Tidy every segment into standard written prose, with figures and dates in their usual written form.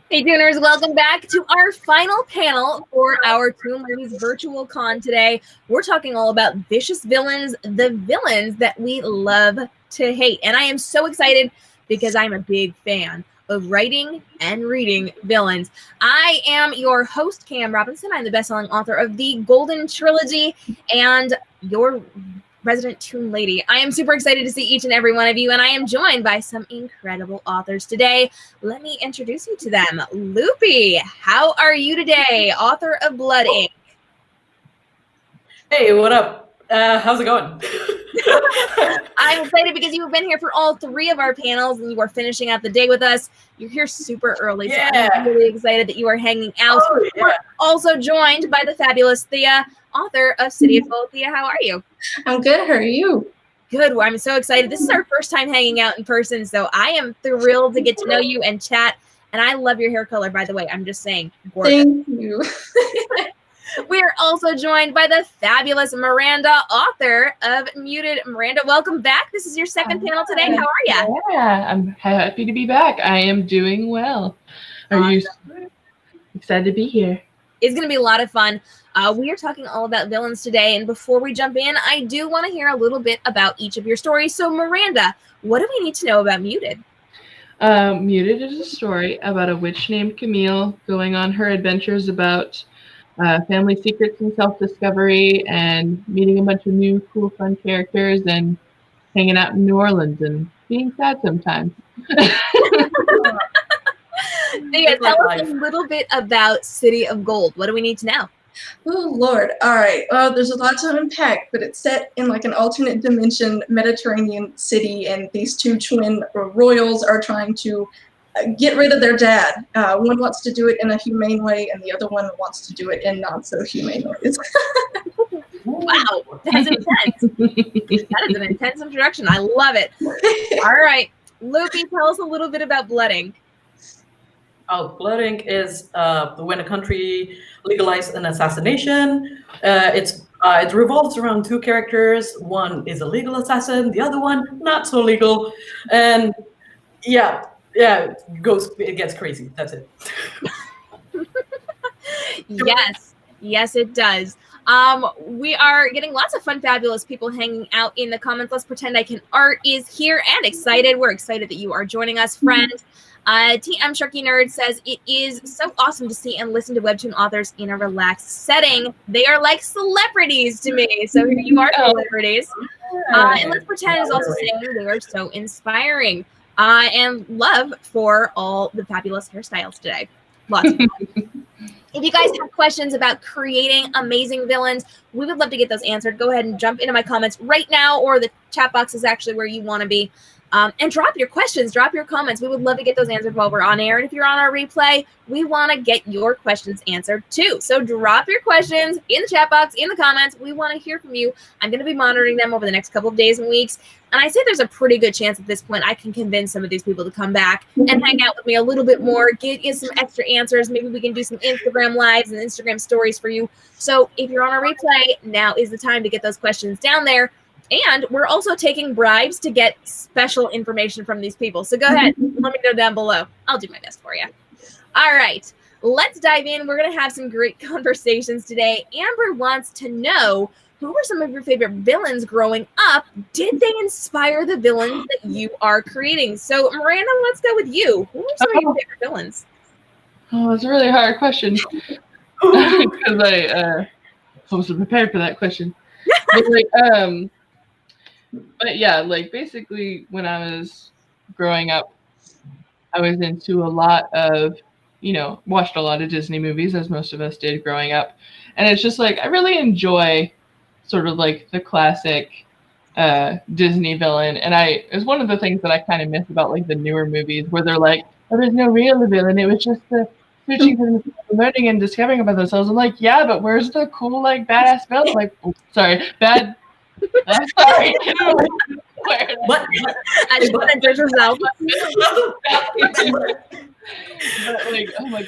Hey Tooners, welcome back to our final panel for our Toon Ladies Virtual Con today. We're talking all about vicious villains, the villains that we love to hate. And I am so excited because I'm a big fan of writing and reading villains. I am your host, Cam Robinson. I'm the best-selling author of the Golden Trilogy and your resident Toon Lady. I am super excited to see each and every one of you, and I am joined by some incredible authors today. Let me introduce you to them. Loopy, how are you today? Author of Blood Inc. Hey, what up? How's it going? I'm excited because you've been here for all three of our panels, and you are finishing out the day with us. You're here super early, so I'm really excited that you are hanging out. We're also joined by the fabulous Thieyah, author of City of Gold. Thieyah, how are you? I'm good. How are you? Good. Well, I'm so excited. This is our first time hanging out in person, so I am thrilled to get to know you and chat. And I love your hair color, by the way. I'm just saying. Gorgeous. Thank you. We are also joined by the fabulous Miranda, author of Muted. Miranda, welcome back. This is your second panel today. How are you? Yeah, I'm happy to be back. I am doing well. Are you excited to be here? It's going to be a lot of fun. We are talking all about villains today, and before we jump in, I do want to hear a little bit about each of your stories. So, Miranda, what do we need to know about Muted? Muted is a story about a witch named Camille going on her adventures about family secrets and self-discovery and meeting a bunch of new, cool, fun characters and hanging out in New Orleans and being sad sometimes. Thieyah, tell us a little bit about City of Gold. What do we need to know? Oh, Lord. All right. There's a lot to unpack, but it's set in like an alternate dimension Mediterranean city, and these two twin royals are trying to get rid of their dad. One wants to do it in a humane way, and the other one wants to do it in not so humane ways. Wow, that's intense. That is an intense introduction. I love it. All right, Loopy, tell us a little bit about Blood Inc. Oh, Blood Inc. is when a country legalized an assassination. It revolves around two characters. One is a legal assassin, the other one not so legal, and it gets crazy. That's it. Yes, it does. We are getting lots of fun, fabulous people hanging out in the comments. Let's pretend I can. Art is here and excited. We're excited that you are joining us, friend. TM Sharky Nerd says, it is so awesome to see and listen to Webtoon authors in a relaxed setting. They are like celebrities to me. So here you are, celebrities. And Let's Pretend is also saying they are so inspiring. And love for all the fabulous hairstyles today. Lots of fun. If you guys have questions about creating amazing villains, we would love to get those answered. Go ahead and jump into my comments right now, or the chat box is actually where you want to be. And drop your questions, drop your comments. We would love to get those answered while we're on air. And if you're on our replay, we want to get your questions answered too. So drop your questions in the chat box, in the comments. We want to hear from you. I'm going to be monitoring them over the next couple of days and weeks. And I say there's a pretty good chance at this point I can convince some of these people to come back and hang out with me a little bit more, get you some extra answers. Maybe we can do some Instagram lives and Instagram stories for you. So if you're on a replay, now is the time to get those questions down there. And we're also taking bribes to get special information from these people. So go ahead, let me know down below. I'll do my best for you. All right, let's dive in. We're going to have some great conversations today. Amber wants to know, who were some of your favorite villains growing up? Did they inspire the villains that you are creating? So Miranda, let's go with you. Who are some of your favorite villains? Oh, it's a really hard question. Because I wasn't prepared for that question. But yeah, like basically when I was growing up, I was into a lot of, watched a lot of Disney movies, as most of us did growing up. And it's just like, I really enjoy sort of like the classic Disney villain. And it was one of the things that I kind of miss about like the newer movies where they're like, oh, there's no real villain. It was just the searching for learning and discovering about themselves. I'm like, yeah, but where's the cool, like badass villain? Like, bad. I'm sorry. What? I just want to judge herself. But like, I'm like,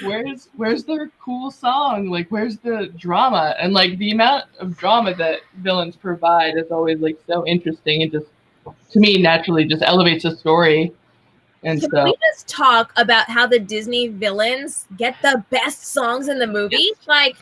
where's their cool song? Like, where's the drama? And like the amount of drama that villains provide is always like so interesting and just, to me, naturally just elevates a story. And Can so we just talk about how the Disney villains get the best songs in the movie? Like,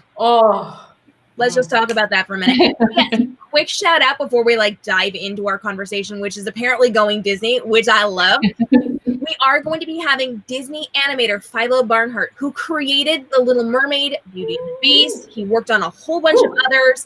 let's just talk about that for a minute. Yes, quick shout out before we dive into our conversation, which is apparently going Disney, which I love. We are going to be having Disney animator Philo Barnhart, who created The Little Mermaid, Beauty and the Beast. He worked on a whole bunch of others,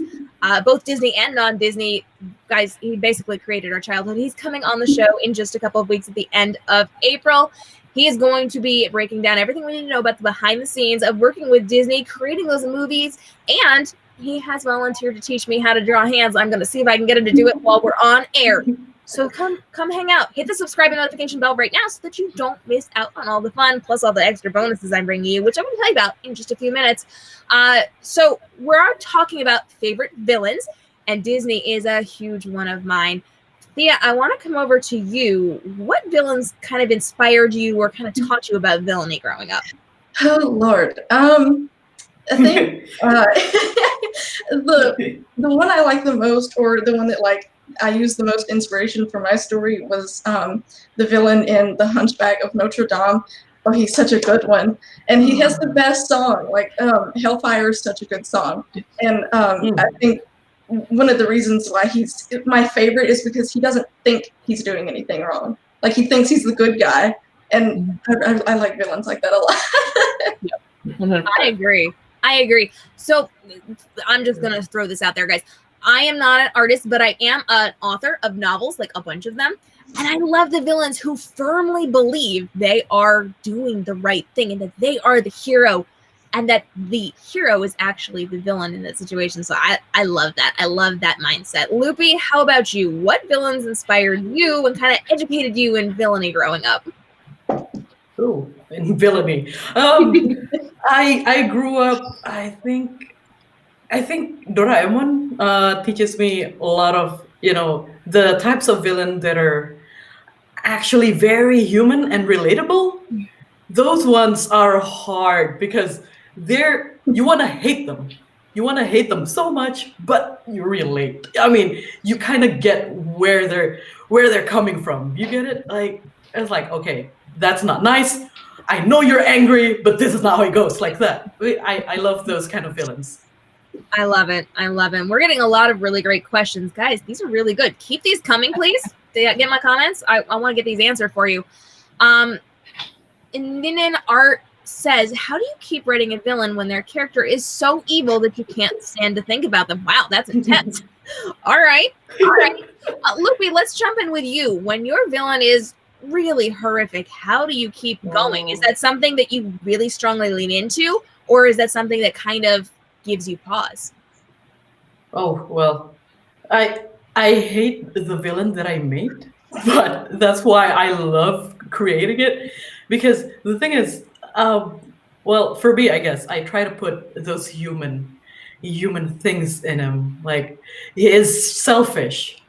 both Disney and non-Disney. Guys, he basically created our childhood. He's coming on the show in just a couple of weeks at the end of April. He is going to be breaking down everything we need to know about the behind the scenes of working with Disney, creating those movies, and he has volunteered to teach me how to draw hands. I'm going to see if I can get him to do it while we're on air. So come hang out. Hit the subscribe and notification bell right now so that you don't miss out on all the fun, plus all the extra bonuses I'm bringing you, which I'm going to tell you about in just a few minutes. So we're talking about favorite villains, and Disney is a huge one of mine. Thieyah, I want to come over to you. What villains kind of inspired you or kind of taught you about villainy growing up? Oh, Lord. I think the one I like the most, or the one that I used the most inspiration for my story, was the villain in The Hunchback of Notre Dame. Oh, he's such a good one, and he has the best song. Hellfire is such a good song, and I think one of the reasons why he's my favorite is because he doesn't think he's doing anything wrong. He thinks he's the good guy, and I like villains like that a lot. I agree. So I'm just going to throw this out there, guys. I am not an artist, but I am an author of novels, a bunch of them. And I love the villains who firmly believe they are doing the right thing and that they are the hero and that the hero is actually the villain in that situation. So I love that. I love that mindset. Loopy, how about you? What villains inspired you and kind of educated you in villainy growing up? Ooh, in villainy. I grew up, I think Doraemon teaches me a lot of, the types of villain that are actually very human and relatable. Those ones are hard because you want to hate them. You want to hate them so much, but you relate. I mean, you kind of get where they're coming from. You get it? It's okay, that's not nice. I know you're angry, but this is not how it goes, like that. I love those kind of villains. I love it. We're getting a lot of really great questions. Guys, these are really good. Keep these coming, please. Get my comments. I want to get these answered for you. Ninin Art says, how do you keep writing a villain when their character is so evil that you can't stand to think about them? Wow, that's intense. All right. Loopy, let's jump in with you. When your villain is really horrific, how do you keep going? Is that something that you really strongly lean into, or is that something that kind of gives you pause? Oh, well, I hate the villain that I made, but that's why I love creating it, because the thing is, well, for me, I guess I try to put those human things in him. He is selfish,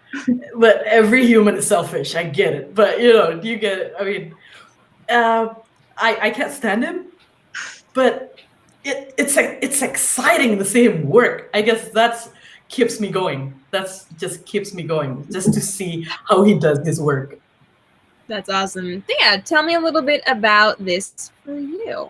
but every human is selfish. I get it, but you get it. I mean, I can't stand him, but it's exciting the same work. I guess that's keeps me going. That's just keeps me going, just to see how he does his work. That's awesome. Thieyah, tell me a little bit about this for you.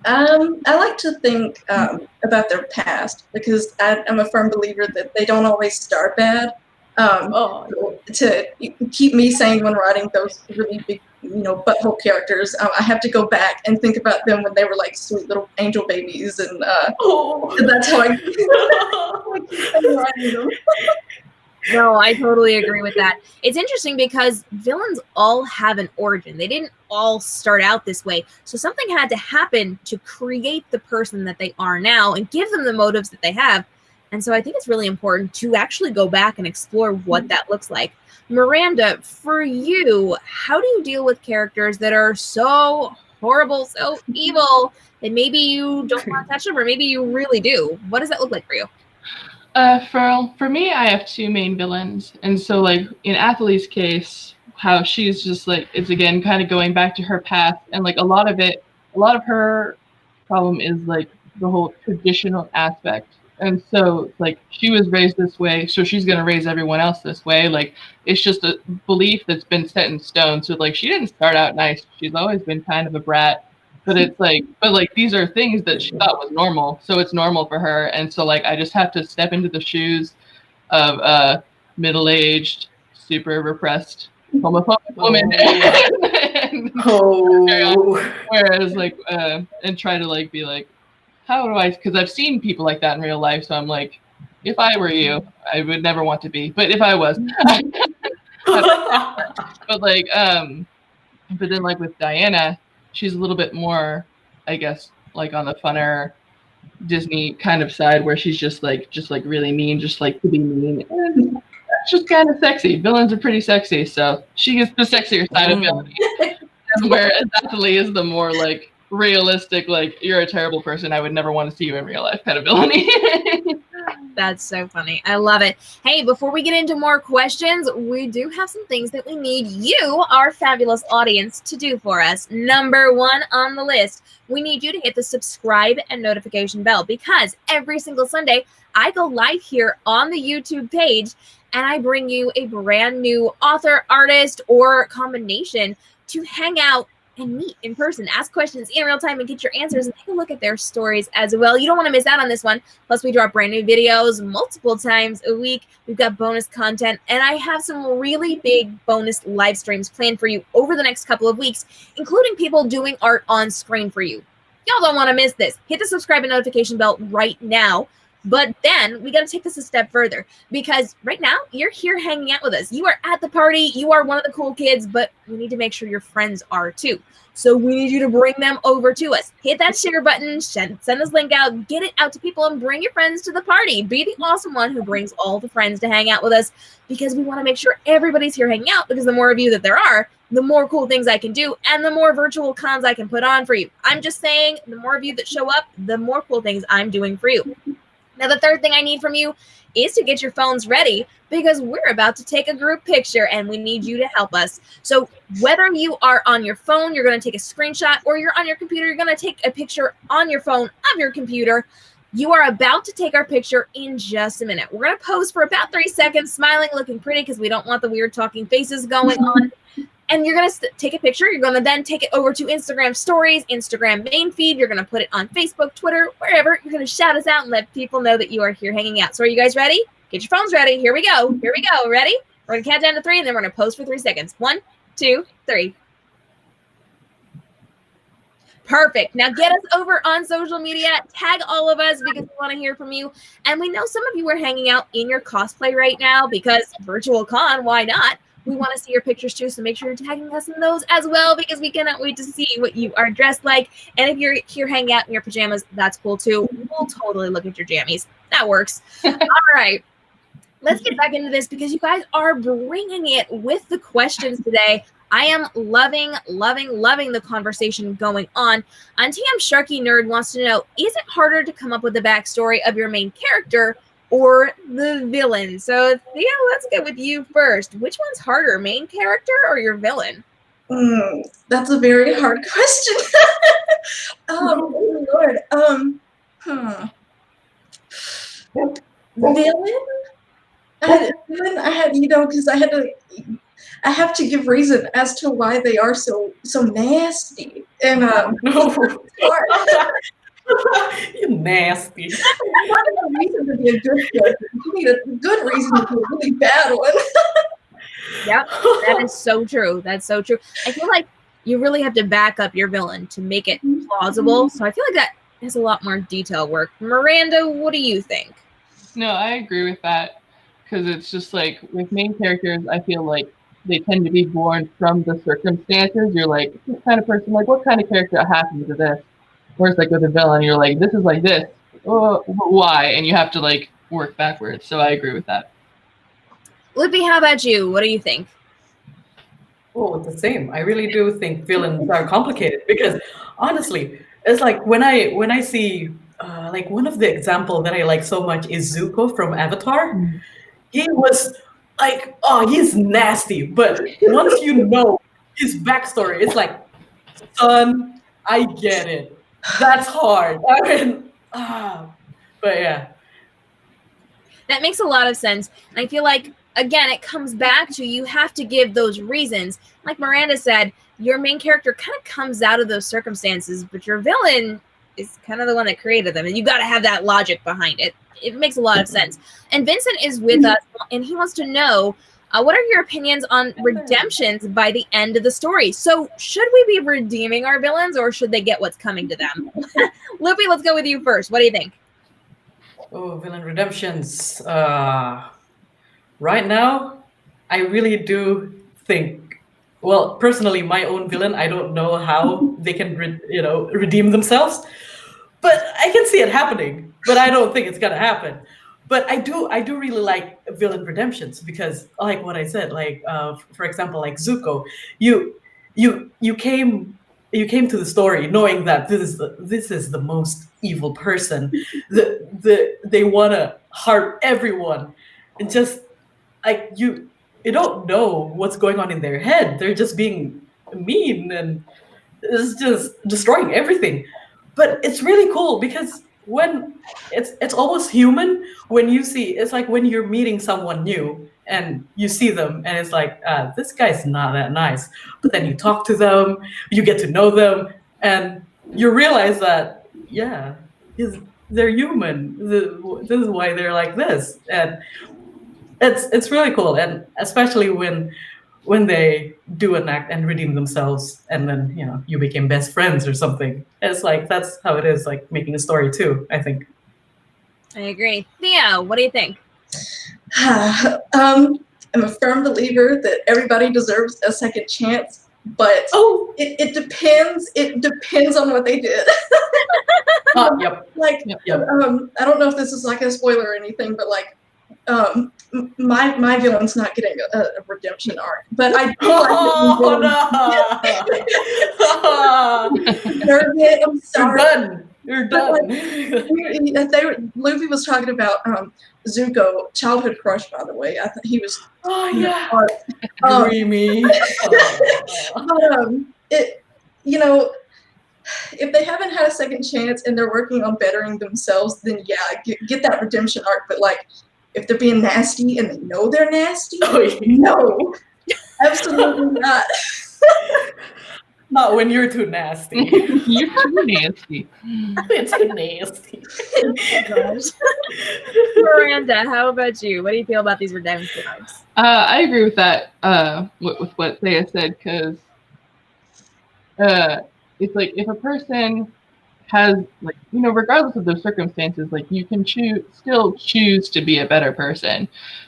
I like to think about their past, because I'm a firm believer that they don't always start bad. To keep me sane when writing those really big, butthole characters, I have to go back and think about them when they were sweet little angel babies, and that's how I keep writing them. No, I totally agree with that. It's interesting because villains all have an origin. They didn't all start out this way. So something had to happen to create the person that they are now and give them the motives that they have. And so I think it's really important to actually go back and explore what that looks like. Miranda, for you, how do you deal with characters that are so horrible, so evil, that maybe you don't want to touch them, or maybe you really do? What does that look like for you? For me, I have two main villains, and so in Athelie's case, how she's just it's again kind of going back to her past, and a lot of her problem is the whole traditional aspect And so, like, she was raised this way, so she's going to raise everyone else this way. Like, it's just a belief that's been set in stone. So, like, she didn't start out nice. She's always been kind of a brat. But it's like, these are things that she thought was normal. So it's normal for her. And so, like, I just have to step into the shoes of a middle-aged, super repressed, homophobic woman. Whereas, like, and try to, like, be like, how do I, because I've seen people like that in real life, so I'm like, if I were you, I would never want to be, but if I was, but like, but then like with Diana, she's a little bit more, I guess, like on the funner Disney kind of side, where she's just like really mean, just like to be mean, and that's just kind of sexy. Villains are pretty sexy, so she gets the sexier side of villainy, whereas Natalie is the more like realistic, like, you're a terrible person, I would never want to see you in real life kind of villainy. That's so funny. I love it. Hey, before we get into more questions, we do have some things that we need you, our fabulous audience, to do for us. Number one on the list, we need you to hit the subscribe and notification bell, because every single Sunday I go live here on the YouTube page and I bring you a brand new author, artist, or combination to hang out and meet in person, ask questions in real time, and get your answers, and take a look at their stories as well. You don't want to miss out on this one. Plus, we drop brand new videos multiple times a week. We've got bonus content, and I have some really big bonus live streams planned for you over the next couple of weeks, including people doing art on screen for you. Y'all don't want to miss this. Hit the subscribe and notification bell right now. But then we got to take this a step further, because right now you're here hanging out with us. You are at the party. You are one of the cool kids, but we need to make sure your friends are too. So we need you to bring them over to us. Hit that share button, send this link out, get it out to people, and bring your friends to the party. Be the awesome one who brings all the friends to hang out with us, because we want to make sure everybody's here hanging out, because the more of you that there are, the more cool things I can do and the more virtual cons I can put on for you. I'm just saying, the more of you that show up, the more cool things I'm doing for you. Now, the third thing I need from you is to get your phones ready, because we're about to take a group picture and we need you to help us. So whether you are on your phone, you're going to take a screenshot, or you're on your computer, you're going to take a picture on your phone of your computer. You are about to take our picture in just a minute. We're going to pose for about 3 seconds, smiling, looking pretty, because we don't want the weird talking faces going on. And you're going to take a picture. You're going to then take it over to Instagram stories, Instagram main feed. You're going to put it on Facebook, Twitter, wherever. You're going to shout us out and let people know that you are here hanging out. So are you guys ready? Get your phones ready. Here we go. Here we go. Ready? We're going to count down to 3, and then we're going to pose for 3 seconds. 1, 2, 3. Perfect. Now get us over on social media. Tag all of us, because we want to hear from you. And we know some of you are hanging out in your cosplay right now, because virtual con, why not? We want to see your pictures too, so make sure you're tagging us in those as well, because we cannot wait to see what you are dressed like. And if you're here hanging out in your pajamas, that's cool too. We'll totally look at your jammies. That works. All right. Let's get back into this, because you guys are bringing it with the questions today. I am loving the conversation going on. TM Sharky Nerd wants to know, is it harder to come up with the backstory of your main character or the villain? So Thieyah, let's get with you first. Which one's harder, main character or your villain? That's a very hard question. Oh Lord. Villain? I had, because I have to give reason as to why they are so nasty. And you nasty. Not a reason to be a good character. You need a good reason to be a really bad one. Yep, that is so true. That's so true. I feel like you really have to back up your villain to make it plausible. So I feel like that has a lot more detail work. Miranda, what do you think? No, I agree with that, because it's just like with main characters, I feel like they tend to be born from the circumstances. You're like, this kind of person, like, what kind of character happened to this? Whereas like with a villain, you're like, this is like this. Oh, why? And you have to like work backwards. So I agree with that. Lippy, how about you? What do you think? Oh, the same. I really do think villains are complicated, because honestly, it's like when I see like one of the example that I like so much is Zuko from Avatar. Mm-hmm. He was like, oh, he's nasty, but once you know his backstory, it's like, son, I get it. That's hard. I mean, but yeah, That makes a lot of sense. And I feel like, again, it comes back to you have to give those reasons. Like Miranda said, your main character kind of comes out of those circumstances, but your villain is kind of the one that created them. And you got to have that logic behind it. It makes a lot of sense. And Vincent is with us, and he wants to know, what are your opinions on redemptions by the end of the story? So should we be redeeming our villains, or should they get what's coming to them? Loopy, let's go with you first. What do you think? Oh, villain redemptions. Right now, I really do think, well, personally, my own villain, I don't know how they can, redeem themselves, but I can see it happening, but I don't think it's gonna happen. But I do really like villain redemptions because, like what I said, like for example, like Zuko, you came to the story knowing that this is the most evil person. They want to harm everyone, and just like you don't know what's going on in their head. They're just being mean and it's just destroying everything. But it's really cool because when it's almost human when you see, it's like when you're meeting someone new and you see them and it's like, this guy's not that nice. But then you talk to them, you get to know them, and you realize that, yeah, they're human. This is why they're like this. And it's really cool. And especially when they do an act and redeem themselves, and then you became best friends or something. It's like that's how it is, like making a story too, I think. I agree. Thieyah, what do you think? I'm a firm believer that everybody deserves a second chance, but it depends. It depends on what they did. Yep. Like, yep. I don't know if this is like a spoiler or anything, but like, my villain's not getting a redemption arc, but I do like I'm sorry. You're done. Luffy was talking about Zuko, childhood crush, by the way. I thought he was dreamy. If they haven't had a second chance and they're working on bettering themselves, then yeah, get that redemption arc. But like, if they're being nasty and they know they're nasty, no, absolutely not. Not when you're too nasty. You're too nasty. It's too nasty. Miranda, how about you? What do you feel about these redemption arcs? I agree with that, with what Thieyah said, because it's like if a person has, like, regardless of their circumstances, like you can still choose to be a better person,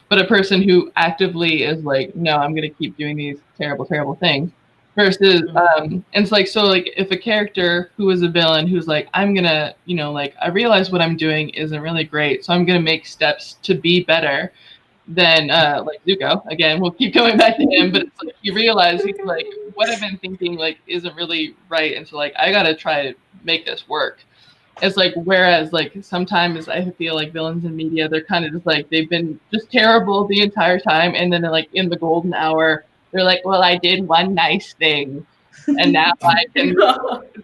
but a person who actively is like, no, I'm going to keep doing these terrible, terrible things, versus, and it's like, so like if a character who is a villain who's like, I'm going to, like, I realize what I'm doing isn't really great, so I'm going to make steps to be better, then like Zuko, again, we'll keep going back to him, but it's like you realize he's like, what I've been thinking like isn't really right, and so like I gotta try to make this work. It's like, whereas like sometimes I feel like villains in media, they're kind of just like they've been just terrible the entire time, and then like in the golden hour they're like, well, I did one nice thing and now I can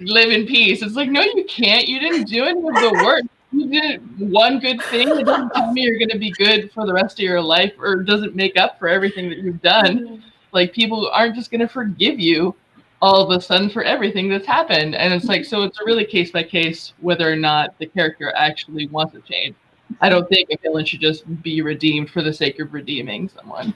live in peace. It's like, no, you can't. You didn't do any of the work. You did one good thing. It doesn't tell me you're going to be good for the rest of your life, or doesn't make up for everything that you've done. Like, people aren't just going to forgive you all of a sudden for everything that's happened. And it's like, so it's a really case by case whether or not the character actually wants to change. I don't think a villain should just be redeemed for the sake of redeeming someone.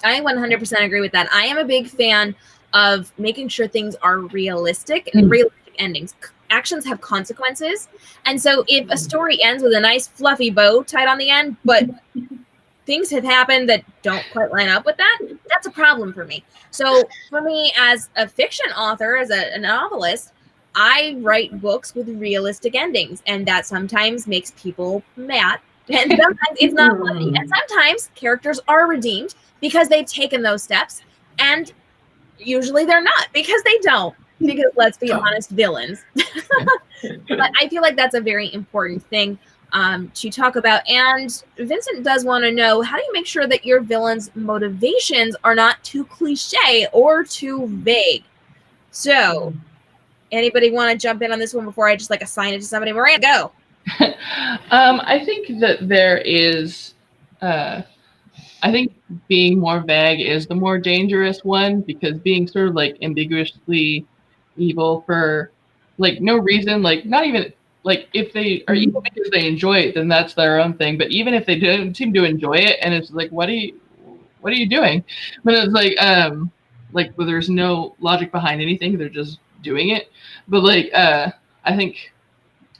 I 100% agree with that. I am a big fan of making sure things are realistic and realistic endings. Actions have consequences. And so if a story ends with a nice fluffy bow tied on the end, but things have happened that don't quite line up with that, that's a problem for me. So for me, as a fiction author, as a novelist, I write books with realistic endings, and that sometimes makes people mad. And sometimes it's not funny. And sometimes characters are redeemed because they've taken those steps, and usually they're not because they don't. Because let's be honest, villains. But I feel like that's a very important thing to talk about. And Vincent does want to know, how do you make sure that your villains' motivations are not too cliche or too vague? So, anybody want to jump in on this one before I just like assign it to somebody? Miranda, go. I think that there is, I think being more vague is the more dangerous one, because being sort of like ambiguously evil for like no reason, like not even like if they are evil because they enjoy it, then that's their own thing. But even if they don't seem to enjoy it, and it's like, what are you doing? But it's like well, there's no logic behind anything. They're just doing it. But like, I think,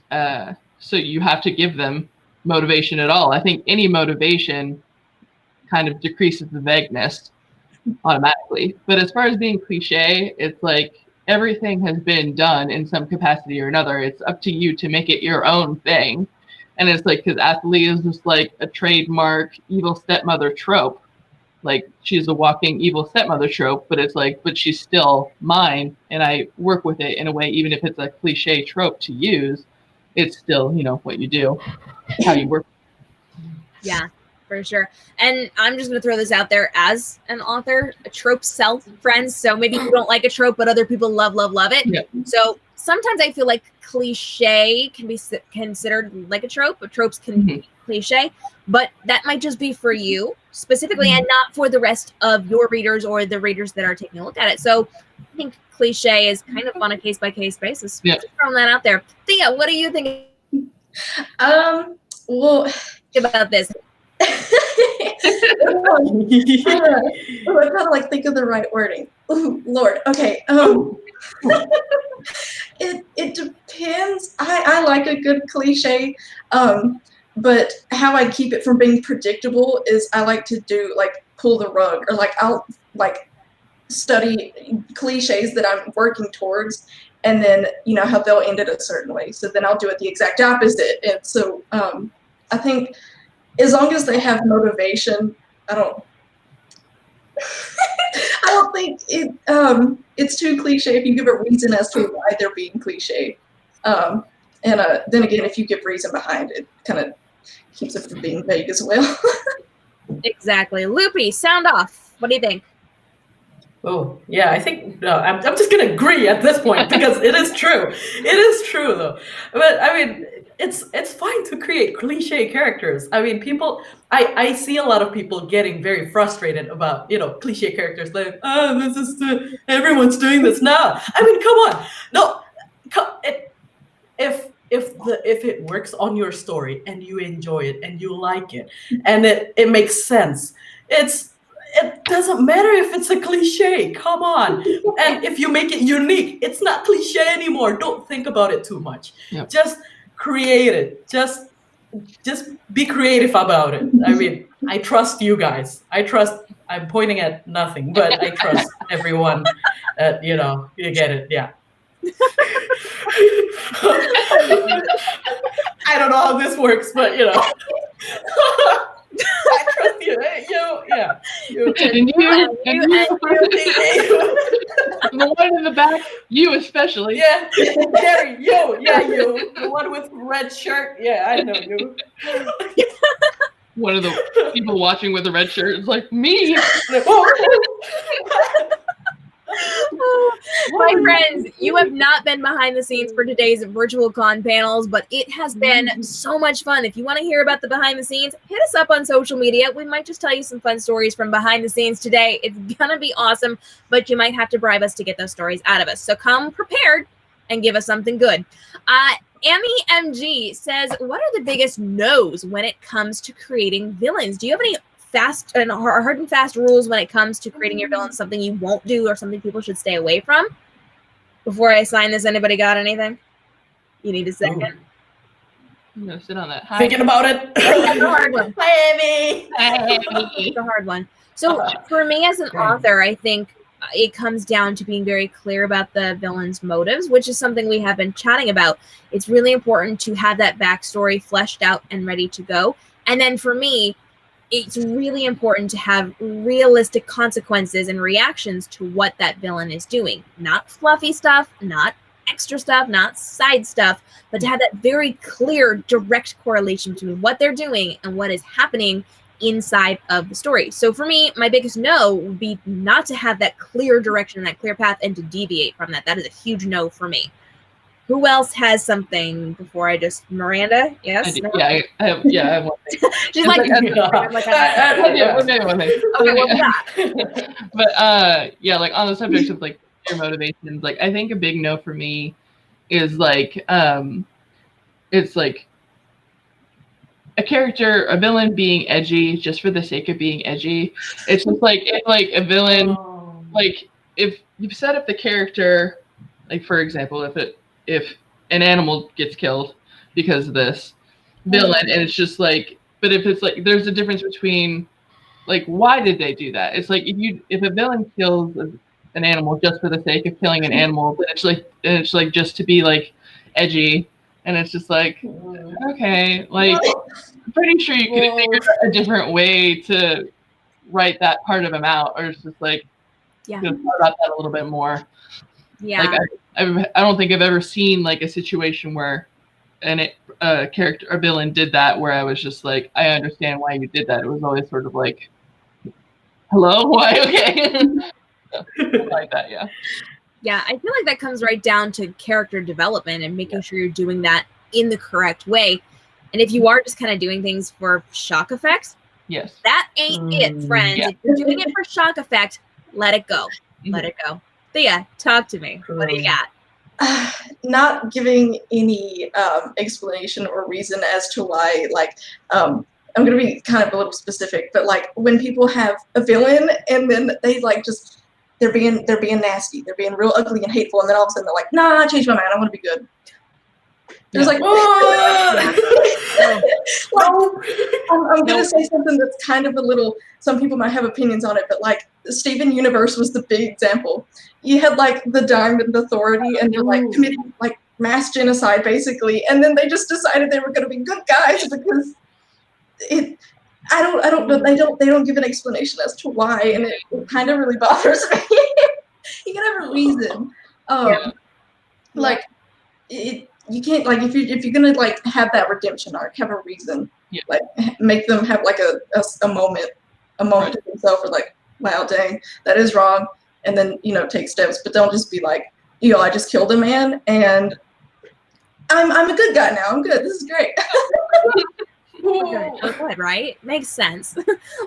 so you have to give them motivation at all. I think any motivation kind of decreases the vagueness automatically. But as far as being cliche, it's like everything has been done in some capacity or another. It's up to you to make it your own thing. And it's like, because Athalia is just like a trademark evil stepmother trope. Like, she's a walking evil stepmother trope, but it's like, but she's still mine, and I work with it in a way, even if it's a cliche trope to use, it's still, you know, what you do, how you work. Yeah, for sure. And I'm just going to throw this out there as an author, tropes sell, friends. So maybe you don't like a trope, but other people love it. Yeah. So sometimes I feel like cliche can be considered like a trope, but tropes can be cliche, but that might just be for you specifically and not for the rest of your readers or the readers that are taking a look at it. So I think cliche is kind of on a case-by-case basis. Yeah. Just throwing that out there. Thieyah, what do you think Well, about this? I'm trying to like think of the right wording. Ooh, Lord. Okay. It depends. I like a good cliche. But how I keep it from being predictable is I like to do like pull the rug, or like I'll like study cliches that I'm working towards, and then you know how they'll end it a certain way. So then I'll do it the exact opposite. And so I think as long as they have motivation, I don't think it's too cliche if you give a reason as to why they're being cliche. And then again, if you give reason behind it, kind of keeps it from being vague as well. Exactly. Loopy, sound off. What do you think? Oh, yeah, I think I'm just going to agree at this point because it is true. It is true, though. But, I mean, it's fine to create cliche characters. I mean, I see a lot of people getting very frustrated about, you know, cliche characters like, this is, everyone's doing this now. I mean, come on. No, if it works on your story and you enjoy it and you like it and it makes sense, it doesn't matter if it's a cliche. Come on. And if you make it unique, it's not cliche anymore. Don't think about it too much. Yep. Just create it. Just be creative about it. I mean, I trust you guys. I'm pointing at nothing, but I trust everyone. You know, you get it. Yeah. I don't know how this works, but you know. I trust you. Yeah. You. The one in the back, you especially. Yeah, Jerry, you. The one with red shirt. Yeah, I know you. One of the people watching with a red shirt is like, me. My friends, you have not been behind the scenes for today's Virtual Con panels, but it has been so much fun. If you want to hear about the behind the scenes, hit us up on social media. We might just tell you some fun stories from behind the scenes today. It's gonna be awesome, but you might have to bribe us to get those stories out of us. So come prepared and give us something good. Amy MG says, what are the biggest no's when it comes to creating villains? Do you have any fast and hard and fast rules when it comes to creating your villain, something you won't do or something people should stay away from? Before I sign this, anybody got anything? You need a second. I'm gonna sit on that. Hi. Thinking about it. That's a hard one. Hi, Amy. It's a hard one. So for me as an author, I think it comes down to being very clear about the villain's motives, which is something we have been chatting about. It's really important to have that backstory fleshed out and ready to go. And then for me, it's really important to have realistic consequences and reactions to what that villain is doing. Not fluffy stuff, not extra stuff, not side stuff, but to have that very clear, direct correlation between what they're doing and what is happening inside of the story. So for me, my biggest no would be not to have that clear direction and that clear path and to deviate from that. That is a huge no for me. Who else has something before I just Miranda? Yes. I do. No? I have one thing. She's like, I'm like, One thing. okay, what's that? But yeah, like on the subject of like your motivations, like I think a big no for me is like it's like a villain being edgy just for the sake of being edgy. It's just like if like a villain, like if you set up the character, like for example, if an animal gets killed because of this villain, and it's just like, but if it's like there's a difference between like why did they do that? It's like if a villain kills an animal just for the sake of killing an animal, but it's like just to be like edgy, and it's just like okay, like I'm pretty sure you could have figured out a different way to write that part of him out, or it's just like Yeah. thought about that a little bit more. Yeah. Like I don't think I've ever seen like a situation where a character or villain did that where I was just like, I understand why you did that. It was always sort of like, hello, why? Okay. Like that, yeah. Yeah, I feel like that comes right down to character development and making sure you're doing that in the correct way. And if you are just kind of doing things for shock effects, yes, that ain't it, friends. Yeah. If you're doing it for shock effect, let it go. Let it go. Thieyah, talk to me. What do you got? Not giving any explanation or reason as to why, like, I'm gonna be kind of a little specific, but like when people have a villain and then they like just they're being nasty, they're being real ugly and hateful, and then all of a sudden they're like, nah, I changed my mind, I want to be good. It's like, I'm gonna say something that's kind of a little. Some people might have opinions on it, but like Steven Universe was the big example. You had like the Diamond Authority, and they're like committing like mass genocide basically, and then they just decided they were going to be good guys because it. I don't know. They don't give an explanation as to why, and it kind of really bothers me. You gotta have a reason. Like it. You can't like if you're gonna like have that redemption arc, have a reason. Yeah. Like make them have like a moment to themselves, or like, wow, dang, that is wrong, and then take steps. But don't just be like, I just killed a man and I'm a good guy now. I'm good. This is great. We're good, right? Makes sense.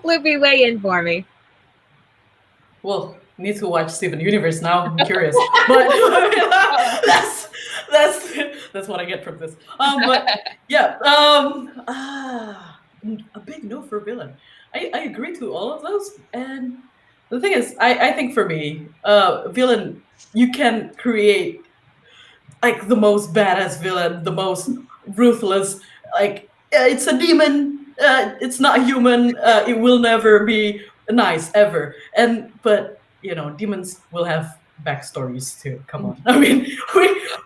Loopy, weigh in for me. Well, need to watch Steven Universe now. I'm curious, but that's what I get from this. But yeah, a big no for villain. I agree to all of those, and the thing is, I think for me, villain, you can create like the most badass villain, the most ruthless. Like it's a demon. It's not human. It will never be nice ever. But demons will have backstories too. Come on. I mean,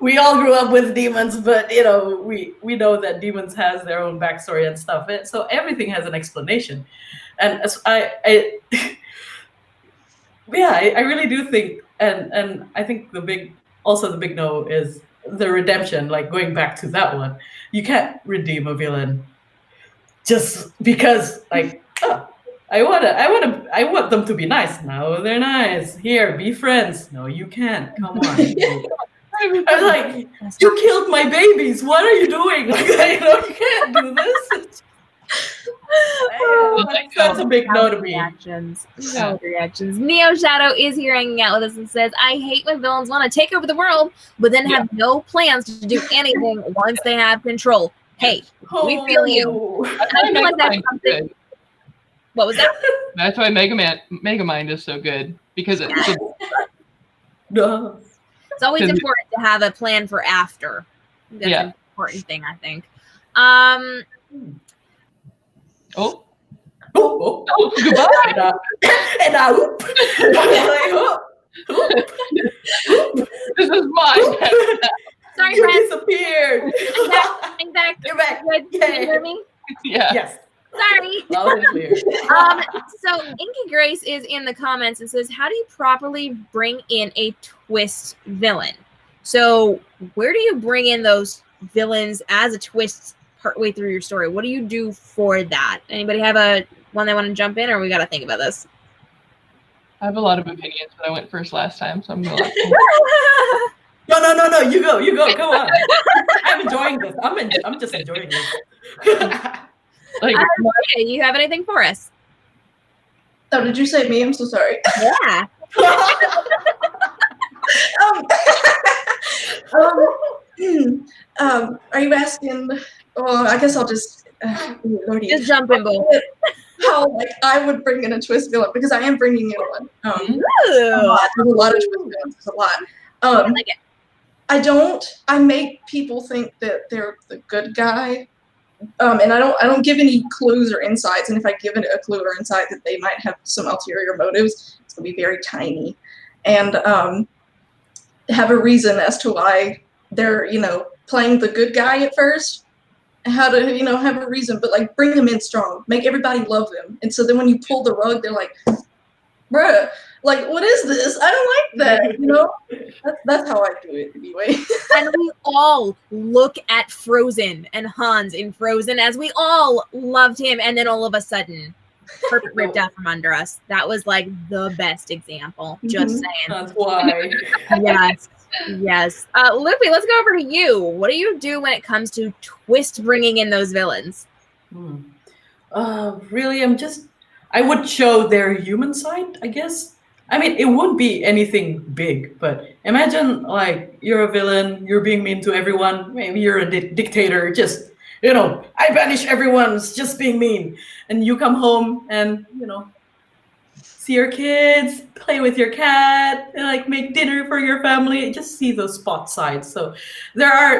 we all grew up with demons, but we know that demons has their own backstory and stuff. So everything has an explanation, and I really do think, and I think the big no is the redemption. Like going back to that one, you can't redeem a villain just because like. Oh, I want them to be nice. No, they're nice. Here, be friends. No, you can't. Come on. I'm like, you killed my babies. What are you doing? Like, you can't do this. That's a big no to me. Reactions. Neo Shadow is here hanging out with us and says, I hate when villains want to take over the world, but then have no plans to do anything once they have control. Hey, we feel you. I feel like that's something. What was that? That's why Megamind is so good, because it's always important to have a plan for after. That's an important thing, I think. Goodbye. This is mine. Sorry, you friends. disappeared. I'm back. You're back. Good. Can you hear me? Yeah. Yes. Sorry. So Inky Grace is in the comments and says, how do you properly bring in a twist villain? So where do you bring in those villains as a twist partway through your story? What do you do for that? Anybody have a one they want to jump in, or we got to think about this? I have a lot of opinions, but I went first last time, so I'm going No. You go. Come on. I'm enjoying this. I'm just enjoying this. Like, Maria, you have anything for us? Oh, did you say me? I'm so sorry. Yeah. Are you asking? Well, I guess I'll just. Lordy. Just jump in, Bo. How like I would bring in a twist villain because I am bringing in one. Ooh. There's a lot of twist villains. There's a lot. I like it. I make people think that they're the good guy. And I don't give any clues or insights. And if I give it a clue or insight that they might have some ulterior motives, it's gonna be very tiny, and have a reason as to why they're playing the good guy at first. How to have a reason, but like bring them in strong, make everybody love them, and so then when you pull the rug, they're like, bruh, like what is this? I don't like that. That's how I do it anyway. And we all look at Frozen and Hans in Frozen as we all loved him, and then all of a sudden, perfect ripped out from under us. That was like the best example. Just saying. That's why. Yes. Lupi, let's go over to you. What do you do when it comes to twist bringing in those villains? Really, I would show their human side, I guess. I mean, it wouldn't be anything big, but imagine like you're a villain, you're being mean to everyone, maybe you're a dictator, just, I banish everyone, it's just being mean. And you come home and, see your kids, play with your cat, and like make dinner for your family, just see those spot sides. So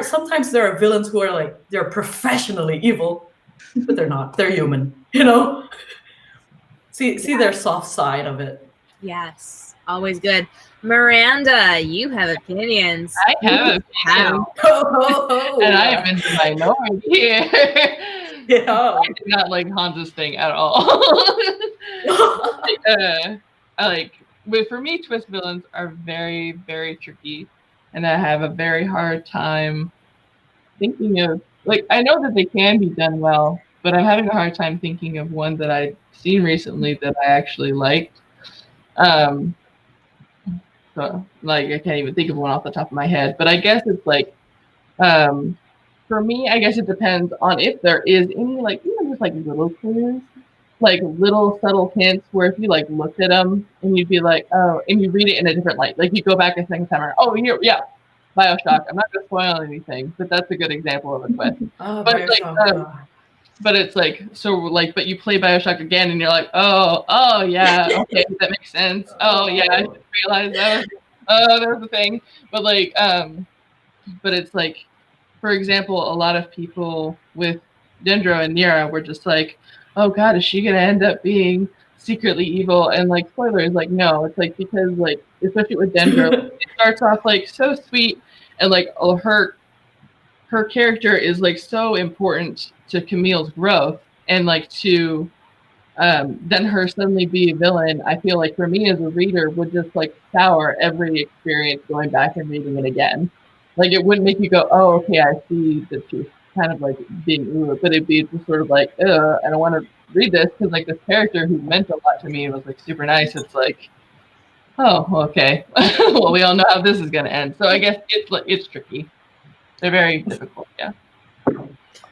sometimes there are villains who are like, they're professionally evil, but they're not, they're human, See their soft side of it. Yes, always good. Miranda, you have opinions. I have opinions. And I am in the minority here. Yeah. I do not like Hans's thing at all. But for me, twist villains are very, very tricky, and I have a very hard time thinking of, like, I know that they can be done well, but I'm having a hard time thinking of one that I've seen recently that I actually liked. So like I can't even think of one off the top of my head, but I guess it's like, for me, I guess it depends on if there is any like just like little clues, like little subtle hints where if you like looked at them and you'd be like, oh, and you read it in a different light, like you go back a second time around, oh, yeah, BioShock. I'm not gonna spoil anything, but that's a good example of a twist. Oh, but BioShock. But it's like, so like, but you play BioShock again and you're like, oh yeah, okay, that makes sense. Oh yeah, I didn't realize that was a thing. But like, but it's like, for example, a lot of people with Dendro and Nira were just like, oh god, is she gonna end up being secretly evil? And like, spoilers, like no, it's like, because like, especially with Dendro, it starts off like so sweet, and like her character is like so important to Camille's growth, and like to then her suddenly be a villain, I feel like for me as a reader would just like sour every experience going back and reading it again. Like it wouldn't make you go, oh okay, I see that she's kind of like being evil, but it'd be just sort of like, I don't want to read this because like this character who meant a lot to me was like super nice. It's like, oh okay, well we all know how this is gonna end. So I guess it's tricky. They're very difficult, yeah.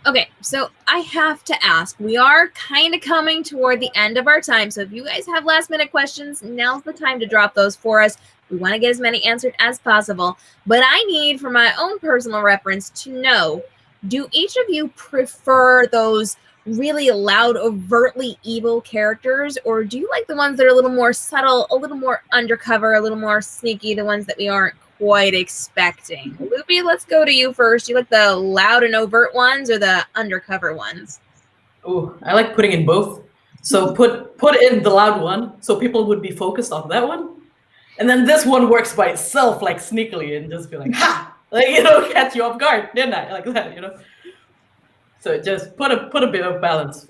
Okay, so I have to ask, we are kind of coming toward the end of our time, so if you guys have last minute questions, now's the time to drop those for us. We want to get as many answered as possible, but I need, for my own personal reference, to know, do each of you prefer those really loud, overtly evil characters, or do you like the ones that are a little more subtle, a little more undercover, a little more sneaky, the ones that we aren't quite expecting? Lupi, let's go to you first. You like the loud and overt ones or the undercover ones? Oh, I like putting in both. So put in the loud one, so people would be focused on that one, and then this one works by itself, like sneakily, and just be like, ha, like catch you off guard, didn't I? Like that, So just put a bit of balance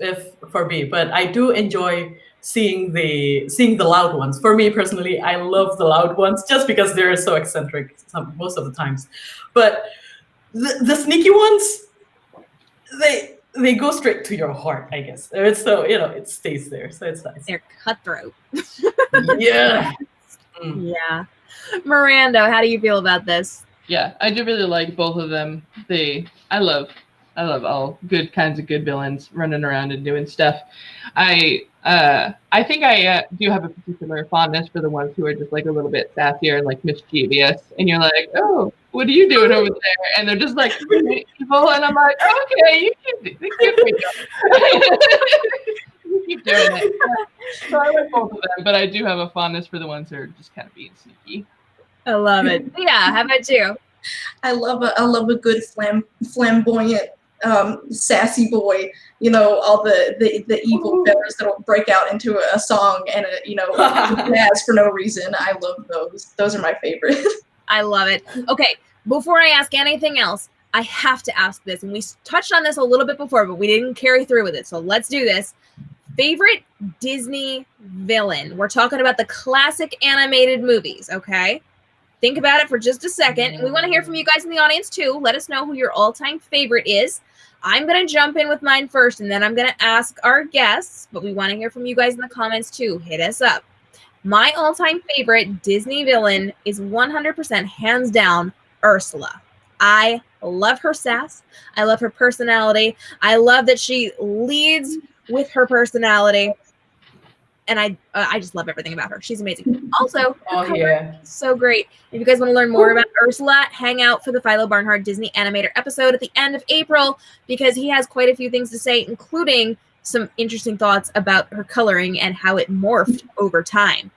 for me, but I do enjoy seeing the loud ones. For me personally, I love the loud ones just because they're so eccentric most of the times. But the sneaky ones, they go straight to your heart, I guess. It's so it stays there, so it's nice. They're cutthroat. Yeah. Yeah. Miranda, how do you feel about this? Yeah, I do really like both of them. I love all good kinds of good villains running around and doing stuff. I think I do have a particular fondness for the ones who are just like a little bit sassier and like mischievous, and you're like, oh, what are you doing over there? And they're just like evil, and I'm like, okay, you keep doing it. So I like both of them, but I do have a fondness for the ones who are just kind of being sneaky. I love it. Yeah, how about you? I love a good flamboyant, sassy boy. You know, all the evil feathers that'll break out into a song and jazz for no reason. I love those. Those are my favorite. I love it. Okay, before I ask anything else, I have to ask this, and we touched on this a little bit before, but we didn't carry through with it. So let's do this. Favorite Disney villain? We're talking about the classic animated movies, okay? Think about it for just a second. And we want to hear from you guys in the audience too. Let us know who your all-time favorite is. I'm going to jump in with mine first, and then I'm going to ask our guests, but we want to hear from you guys in the comments too. Hit us up. My all-time favorite Disney villain is 100% hands down Ursula. I love her sass. I love her personality. I love that she leads with her personality. And I just love everything about her. She's amazing. Also, so great. If you guys want to learn more about Ursula, hang out for the Philo Barnhart Disney Animator episode at the end of April, because he has quite a few things to say, including some interesting thoughts about her coloring and how it morphed over time.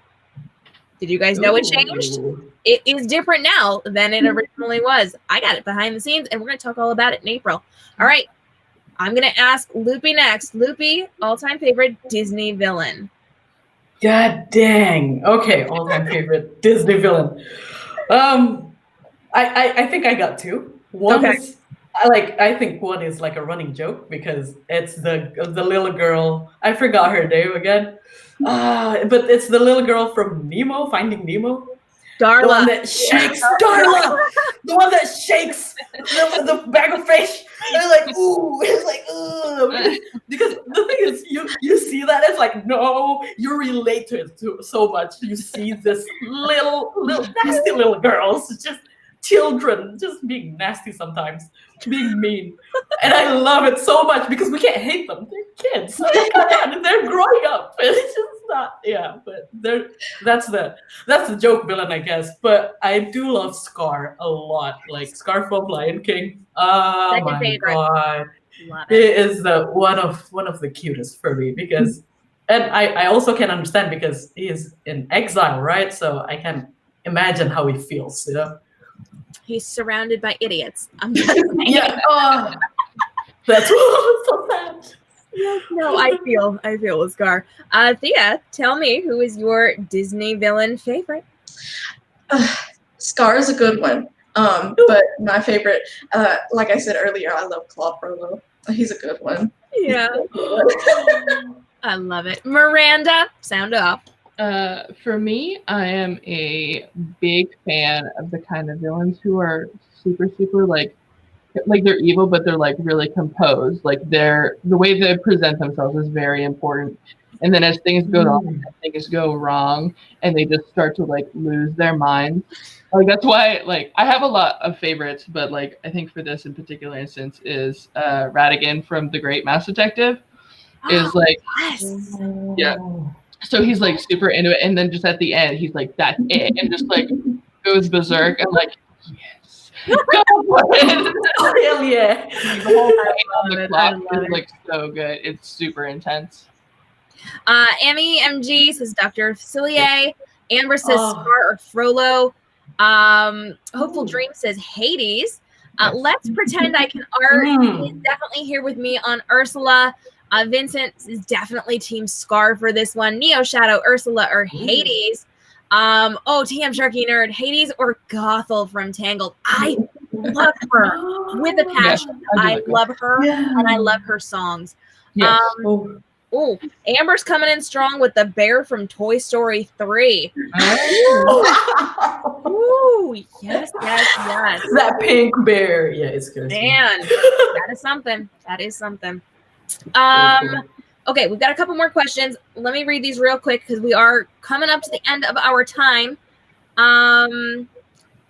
Did you guys know it changed? It is different now than it originally was. I got it behind the scenes, and we're going to talk all about it in April. All right. I'm going to ask Loopy next. Loopy, all-time favorite Disney villain. God dang. Okay, all-time favorite Disney villain. I think I got two. One is I think one is like a running joke because it's the little girl. I forgot her name again. But it's the little girl from Nemo, Finding Nemo. Darla. The one that shakes. Darla! The one that shakes the bag of fish. And like, ooh. It's like, ooh. Because the thing is, you see that, it's like, no, you relate to it so much. You see this little nasty little girls, just children, just being nasty sometimes, being mean. And I love it so much because we can't hate them. They're kids. They're growing up. It's just not, but that's the joke villain, I guess. But I do love Scar a lot. Like Scar from Lion King. Oh my favorite. God. He is one of the cutest for me because, and I also can understand because he is in exile, right? So I can imagine how he feels, you know? He's surrounded by idiots. I'm just saying. Yeah. That's so sad. Yes, no, I feel with Scar. Thieyah, tell me, who is your Disney villain favorite? Scar is a good one. But my favorite, like I said earlier, I love Claude Frollo. He's a good one. Yeah. I love it. Miranda, sound off. For me, I am a big fan of the kind of villains who are super, super like they're evil, but they're like really composed. Like the way they present themselves is very important. And then as things go on, things go wrong, and they just start to like lose their minds. Like that's why like I have a lot of favorites, but like I think for this in particular instance is Ratigan from The Great Mouse Detective. Is like yeah. So he's like super into it, and then just at the end, he's like, "That's it," and just like goes berserk. I'm like, "Yes, go for it!" Oh, hell yeah! The whole thing on the clock is like so good. It's super intense. Amy MG says Dr. Thieyah. Amber says Scar or Frollo. Hopeful Dream says Hades. Let's pretend I can art. He's definitely here with me on Ursula. Vincent is definitely Team Scar for this one. Neo Shadow, Ursula, or Hades. TM Sharky Nerd, Hades or Gothel from Tangled. I love her with a passion. I love her and I love her songs. Yes. Amber's coming in strong with the bear from Toy Story 3. Ooh, yes. That pink bear. Yeah, it's good. Man, that is something. Okay, we've got a couple more questions. Let me read these real quick because we are coming up to the end of our time.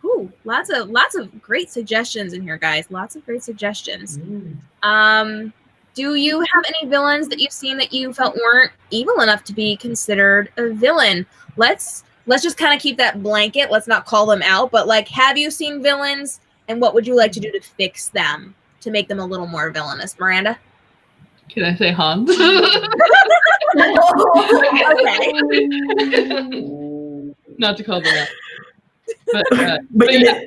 Ooh, lots of great suggestions in here, guys. Lots of great suggestions. Do you have any villains that you've seen that you felt weren't evil enough to be considered a villain? Let's just kind of keep that blanket. Let's not call them out, but like, have you seen villains, and what would you like to do to fix them to make them a little more villainous? Miranda? Can I say Hans? Okay. Not to call them out. But yeah.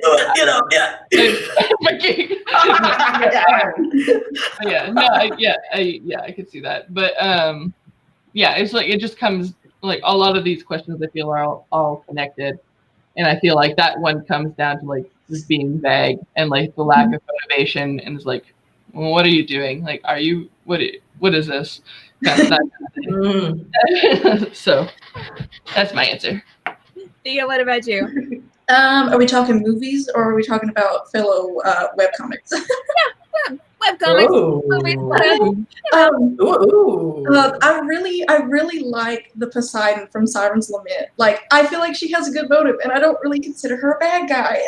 I could see that. But it's like it just comes like a lot of these questions I feel are all connected, and I feel like that one comes down to like just being vague and like the lack of motivation, and it's like, well, what are you doing? Like, are you what is this? That kind of thing. So that's my answer. Thieyah, what about you? Are we talking movies or are we talking about fellow webcomics? Webcomics, movies, whatever. I really like the Poseidon from Siren's Lament. Like, I feel like she has a good motive, and I don't really consider her a bad guy.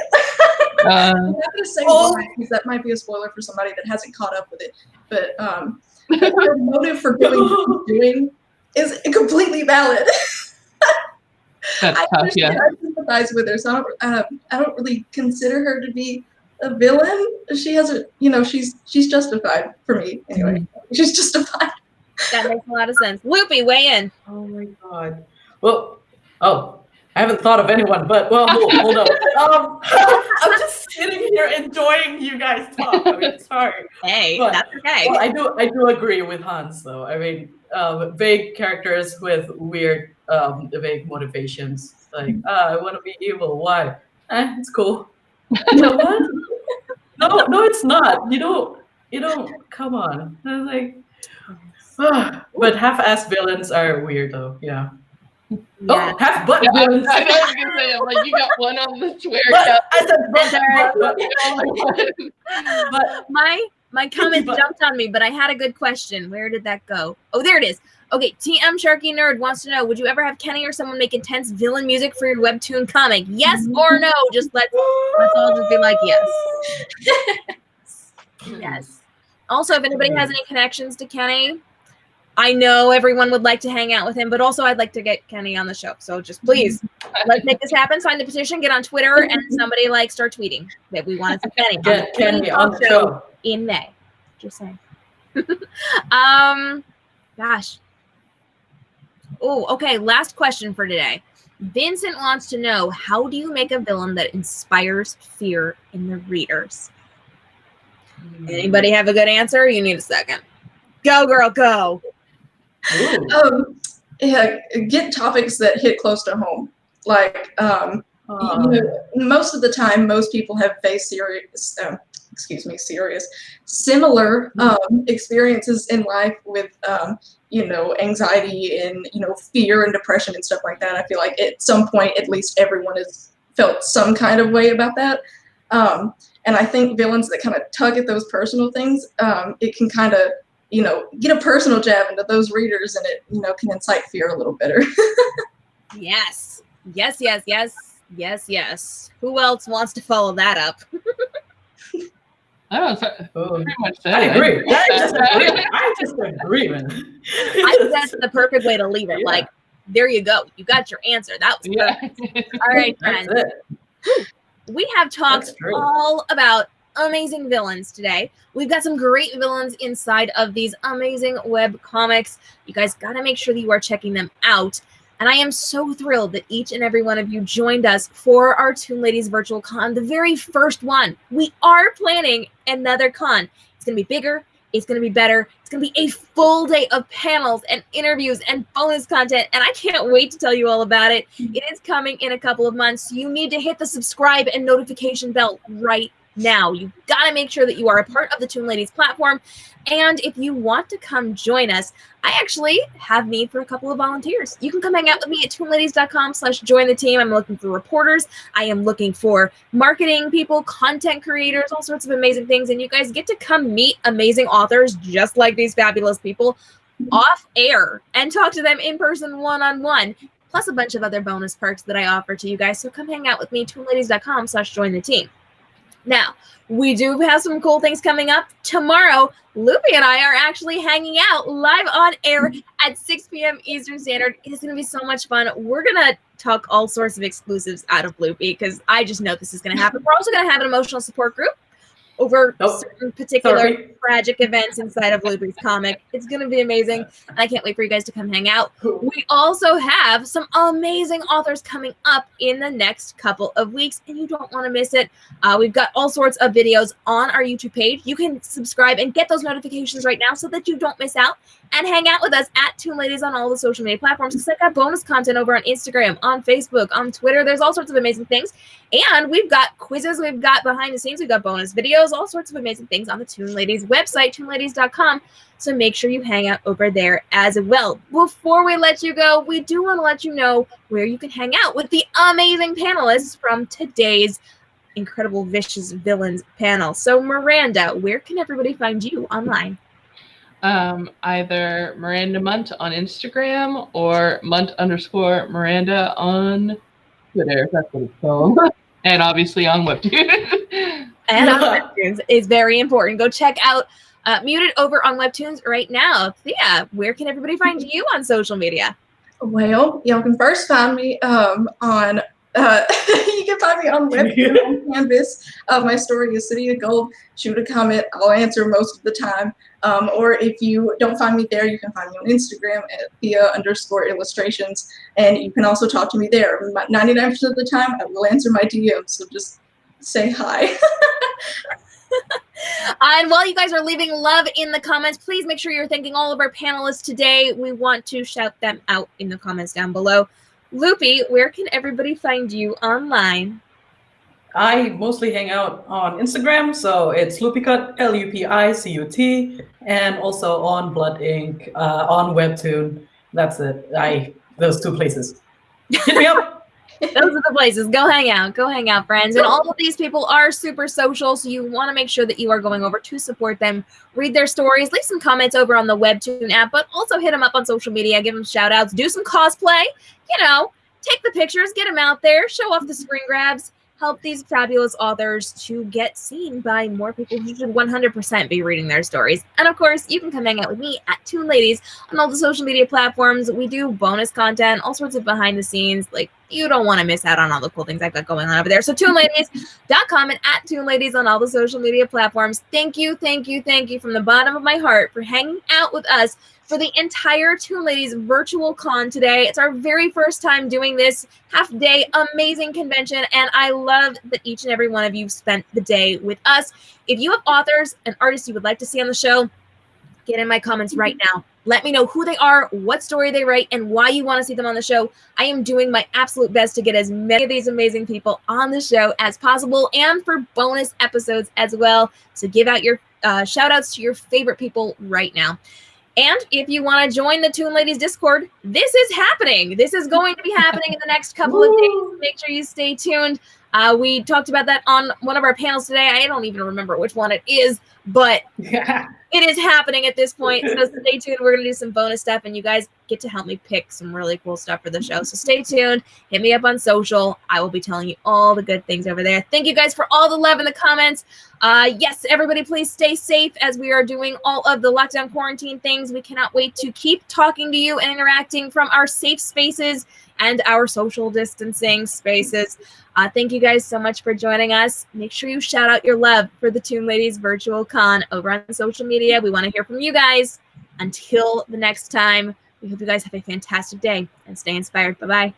I'm not gonna say why, because that might be a spoiler for somebody that hasn't caught up with it. But her motive for doing what she's doing is completely valid. That's tough, yeah. I sympathize with her, so I don't really consider her to be a villain. She has she's justified for me anyway. She's justified. That makes a lot of sense. Loopy, weigh in. Oh my god. Well, I haven't thought of anyone, but hold up. I'm just sitting here enjoying you guys talk. I mean, sorry. Hey, but, that's okay. Well, I do agree with Hans, though. I mean, vague characters with weird, vague motivations. Like, I want to be evil. Why? It's cool. You know what? No, it's not. You don't. Come on. I was like, but half-assed villains are weird, though. Yeah. Yeah. Half-butt villains. I know what you're gonna say. I'm like, you got one on the swear. I said but my comment jumped on me, but I had a good question. Where did that go? Oh, there it is. Okay, TM Sharky Nerd wants to know, would you ever have Kenny or someone make intense villain music for your Webtoon comic? Yes or no? Just let's all just be like, yes. Yes. Also, if anybody has any connections to Kenny, I know everyone would like to hang out with him, but also I'd like to get Kenny on the show. So just please, let's make this happen. Sign the petition, get on Twitter, and somebody start tweeting that we want to see Kenny. Get Kenny on the show in May. Just saying. Gosh. Oh, okay. Last question for today. Vincent wants to know, how do you make a villain that inspires fear in the readers? Anybody have a good answer? You need a second. Go, girl, go. Get topics that hit close to home. Like, most of the time, most people have faced similar experiences in life with, anxiety and, fear and depression and stuff like that. I feel like at some point, at least everyone has felt some kind of way about that. And I think villains that kind of tug at those personal things, it can kind of, get a personal jab into those readers, and it, can incite fear a little better. Yes. Who else wants to follow that up? I don't know. Pretty much that. I agree. I just agree, man. I think that's the perfect way to leave it. Yeah. Like, there you go. You got your answer. That was perfect. All right, friends. We have talked all about amazing villains today. We've got some great villains inside of these amazing web comics. You guys got to make sure that you are checking them out. And I am so thrilled that each and every one of you joined us for our Toon Ladies Virtual Con, the very first one. We are planning another con. It's going to be bigger. It's going to be better. It's going to be a full day of panels and interviews and bonus content. And I can't wait to tell you all about it. It is coming in a couple of months. So you need to hit the subscribe and notification bell right now. You've got to make sure that you are a part of the Toon Ladies platform. And if you want to come join us, I actually have need for a couple of volunteers. You can come hang out with me at toonladies.com/join the team. I'm looking for reporters. I am looking for marketing people, content creators, all sorts of amazing things. And you guys get to come meet amazing authors just like these fabulous people off air and talk to them in person one-on-one. plus a bunch of other bonus perks that I offer to you guys. So come hang out with me, toonladies.com/join the team. Now, we do have some cool things coming up. Tomorrow, Loopy and I are actually hanging out live on air at 6 p.m. Eastern Standard. It is going to be so much fun. We're going to talk all sorts of exclusives out of Loopy because I just know this is going to happen. We're also going to have an emotional support group over certain particular tragic events inside of Loopy's comic. It's going to be amazing, and I can't wait for you guys to come hang out. We also have some amazing authors coming up in the next couple of weeks, and you don't want to miss it. We've got all sorts of videos on our YouTube page. You can subscribe and get those notifications right now so that you don't miss out, and hang out with us at Toon Ladies on all the social media platforms, because I've got bonus content over on Instagram, on Facebook, on Twitter. There's all sorts of amazing things. And we've got quizzes, we've got behind the scenes, we've got bonus videos, all sorts of amazing things on the Toon Ladies website, toonladies.com. So make sure you hang out over there as well. Before we let you go, we do want to let you know where you can hang out with the amazing panelists from today's Incredible Vicious Villains panel. So Miranda, where can everybody find you online? Either Miranda Mundt on Instagram or Mundt_Miranda on Twitter. That's what it's called. And obviously on Webtoon. And on Webtoons is very important. Go check out Muted over on Webtoons right now. Thieyah, where can everybody find you on social media? Well, y'all can first find me on you can find me on Webtoon on Canvas. My story is City of Gold. Shoot a comment. I'll answer most of the time. Or if you don't find me there, you can find me on Instagram at Thieyah_illustrations. And you can also talk to me there. 99% of the time, I will answer my DMs. So just say hi. And while you guys are leaving love in the comments, please make sure you're thanking all of our panelists today. We want to shout them out in the comments down below. Loopy, where can everybody find you online? I mostly hang out on Instagram, so it's Lupicut, Lupicut, and also on Blood Ink, on Webtoon. That's it. Those two places. Hit me up. Those are the places. Go hang out, friends. And all of these people are super social, so you want to make sure that you are going over to support them, read their stories, leave some comments over on the Webtoon app, but also hit them up on social media, give them shout outs, do some cosplay, take the pictures, get them out there, show off the screen grabs, help these fabulous authors to get seen by more people who should 100% be reading their stories. And of course, you can come hang out with me at Toon Ladies on all the social media platforms. We do bonus content, all sorts of behind the scenes. Like, you don't want to miss out on all the cool things I've got going on over there. So toonladies.com and at Toon Ladies on all the social media platforms. Thank you from the bottom of my heart for hanging out with us for the entire Toon Ladies Virtual Con today. It's our very first time doing this half-day amazing convention, and I love that each and every one of you spent the day with us. If you have authors and artists you would like to see on the show, get in my comments right now. Let me know who they are, what story they write, and why you want to see them on the show. I am doing my absolute best to get as many of these amazing people on the show as possible, and for bonus episodes as well. So give out your shout-outs to your favorite people right now. And if you want to join the Toon Ladies Discord, this is happening. This is going to be happening in the next couple of days. Make sure you stay tuned. We talked about that on one of our panels today. I don't even remember which one it is, but it is happening at this point. So stay tuned. We're going to do some bonus stuff, and you guys get to help me pick some really cool stuff for the show. So stay tuned. Hit me up on social. I will be telling you all the good things over there. Thank you guys for all the love in the comments. Yes, everybody, please stay safe as we are doing all of the lockdown quarantine things. We cannot wait to keep talking to you and interacting from our safe spaces and our social distancing spaces. Thank you guys so much for joining us. Make sure you shout out your love for the Toon Ladies Virtual Con over on social media. We want to hear from you guys. Until the next time, we hope you guys have a fantastic day and stay inspired. Bye-bye.